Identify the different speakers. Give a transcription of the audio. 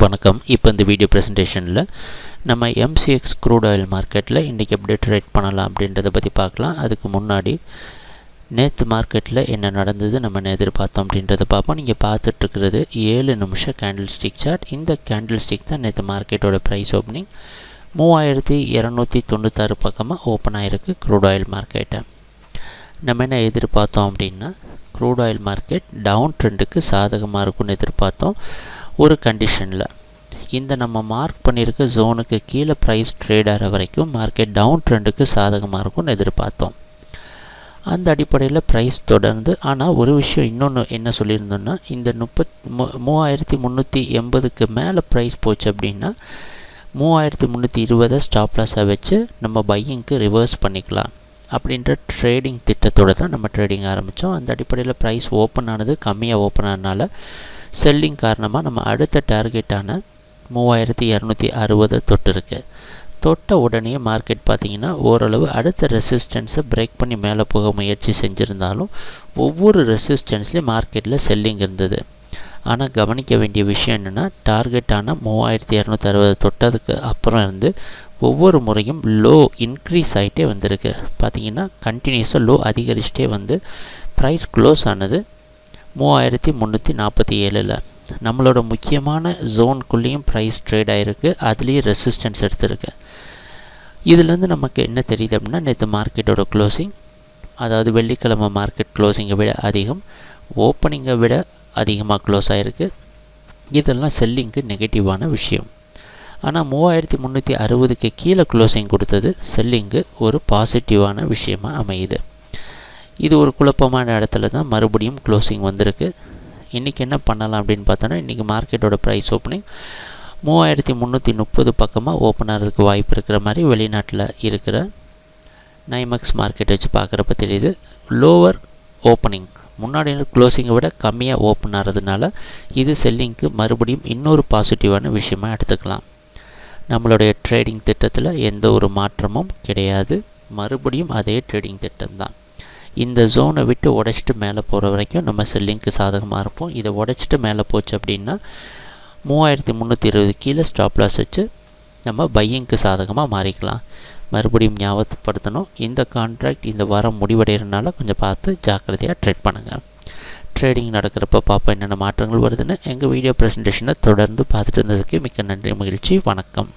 Speaker 1: வணக்கம். இப்போ இந்த வீடியோ ப்ரெசன்டேஷனில் நம்ம MCX க்ரூட் ஆயில் மார்க்கெட்டில் இன்றைக்கி எப்படி ட்ரேட் பண்ணலாம் அப்படின்றத பற்றி பார்க்கலாம். அதுக்கு முன்னாடி நேற்று மார்க்கெட்டில் என்ன நடந்தது, நம்ம என்ன எதிர்பார்த்தோம் அப்படின்றத பார்ப்போம். நீங்கள் பார்த்துட்ருக்கிறது 7 நிமிஷம் கேண்டில் ஸ்டிக் சார்ட். இந்த கேண்டில் ஸ்டிக் தான் நேற்று மார்க்கெட்டோட ப்ரைஸ் ஓப்பனிங் 3296 பக்கமாக ஓப்பன் ஆகிருக்கு க்ரூட் ஆயில் மார்க்கெட்டை. நம்ம என்ன எதிர்பார்த்தோம் அப்படின்னா, க்ரூட் ஆயில் மார்க்கெட் டவுன் ட்ரெண்டுக்கு சாதகமாக இருக்கும்னு எதிர்பார்த்தோம். ஒரு கண்டிஷனில் இந்த நம்ம மார்க் பண்ணியிருக்க ஜோனுக்கு கீழே ப்ரைஸ் ட்ரேட் ஆகிற வரைக்கும் மார்க்கெட் டவுன் ட்ரெண்டுக்கு சாதகமாக இருக்கும்னு எதிர்பார்த்தோம். அந்த அடிப்படையில் ப்ரைஸ் தொடர்ந்து, ஆனால் ஒரு விஷயம் இன்னொன்று என்ன சொல்லியிருந்தோன்னா, இந்த 3380க்கு மேலே ப்ரைஸ் போச்சு அப்படின்னா 3320 ஸ்டாப் லாஸாக வச்சு நம்ம பையிங்க்கு ரிவர்ஸ் பண்ணிக்கலாம் அப்படின்ற ட்ரேடிங் திட்டத்தோடு தான் நம்ம ட்ரேடிங் ஆரம்பித்தோம். அந்த அடிப்படையில் ப்ரைஸ் ஓப்பன் ஆனது கம்மியாக ஓப்பன் ஆனதுனால செல்லிங் காரணமாக நம்ம அடுத்த டார்கெட்டான 3260 தொட்டிருக்கு. தொட்ட உடனே மார்க்கெட் பார்த்திங்கன்னா ஓரளவு அடுத்த ரெசிஸ்டன்ஸை பிரேக் பண்ணி மேலே போக முயற்சி செஞ்சுருந்தாலும் ஒவ்வொரு ரெசிஸ்டன்ஸ்லேயும் மார்க்கெட்டில் செல்லிங் இருந்தது. ஆனால் கவனிக்க வேண்டிய விஷயம் என்னென்னா, டார்கெட்டான 3260 தொட்டதுக்கு அப்புறம் இருந்து ஒவ்வொரு முறையும் லோ இன்க்ரீஸ் ஆகிட்டே வந்திருக்கு. பார்த்திங்கன்னா கண்டினியூஸாக லோ அதிகரிச்சிட்டே வந்து ப்ரைஸ் க்ளோஸ் ஆனது 3347. நம்மளோட முக்கியமான ஜோனுக்குள்ளேயும் ப்ரைஸ் ட்ரேட் ஆகிருக்கு, அதுலேயும் ரெசிஸ்டன்ஸ் எடுத்திருக்கு. இதுலேருந்து நமக்கு என்ன தெரியுது அப்படின்னா, நேற்று மார்க்கெட்டோட க்ளோசிங், அதாவது வெள்ளிக்கிழமை மார்க்கெட் க்ளோசிங்கை விட அதிகம், ஓப்பனிங்கை விட அதிகமாக க்ளோஸ் ஆகிருக்கு. இதெல்லாம் செல்லிங்க்கு நெகட்டிவான விஷயம். ஆனால் 3360க்கு கீழே க்ளோசிங் கொடுத்தது செல்லிங்கு ஒரு பாசிட்டிவான விஷயமாக அமையுது. இது ஒரு குழப்பமான இடத்துல தான் மறுபடியும் க்ளோசிங் வந்திருக்கு. இன்றைக்கி என்ன பண்ணலாம் அப்படின்னு பார்த்தோன்னா, இன்றைக்கி மார்க்கெட்டோட ப்ரைஸ் ஓப்பனிங் 3330 பக்கமாக ஓப்பன் ஆகிறதுக்கு வாய்ப்பு இருக்கிற மாதிரி வெளிநாட்டில் இருக்கிற நைமக்ஸ் மார்க்கெட் வச்சு பார்க்குறப்ப தெரியுது. லோவர் ஓப்பனிங், முன்னாடி க்ளோசிங்கை விட கம்மியாக ஓப்பன் ஆகிறதுனால இது செல்லிங்க்கு மறுபடியும் இன்னொரு பாசிட்டிவான விஷயமாக எடுத்துக்கலாம். நம்மளுடைய ட்ரேடிங் திட்டத்தில் எந்த ஒரு மாற்றமும் கிடையாது, மறுபடியும் அதே ட்ரேடிங் திட்டம் தான். இந்த ஜோனை விட்டு உடைச்சிட்டு மேலே போகிற வரைக்கும் நம்ம செல்லிங்க்கு சாதகமாக இருப்போம். இதை உடைச்சிட்டு மேலே போச்சு அப்படின்னா 3320 கீழே ஸ்டாப் லாஸ் வச்சு நம்ம பையிங்க்கு சாதகமாக மாறிக்கலாம். மறுபடியும் ஞாபகப்படுத்தணும், இந்த கான்ட்ராக்ட் இந்த வாரம் முடிவடைகிறதுனால கொஞ்சம் பார்த்து ஜாக்கிரதையாக ட்ரேட் பண்ணுங்கள். ட்ரேடிங் நடக்கிறப்ப பார்ப்போம் என்னென்ன மாற்றங்கள் வருதுன்னு. எங்கள் வீடியோ ப்ரெசன்டேஷனை தொடர்ந்து பார்த்துட்டு இருந்ததுக்கு மிக்க நன்றி, மகிழ்ச்சி, வணக்கம்.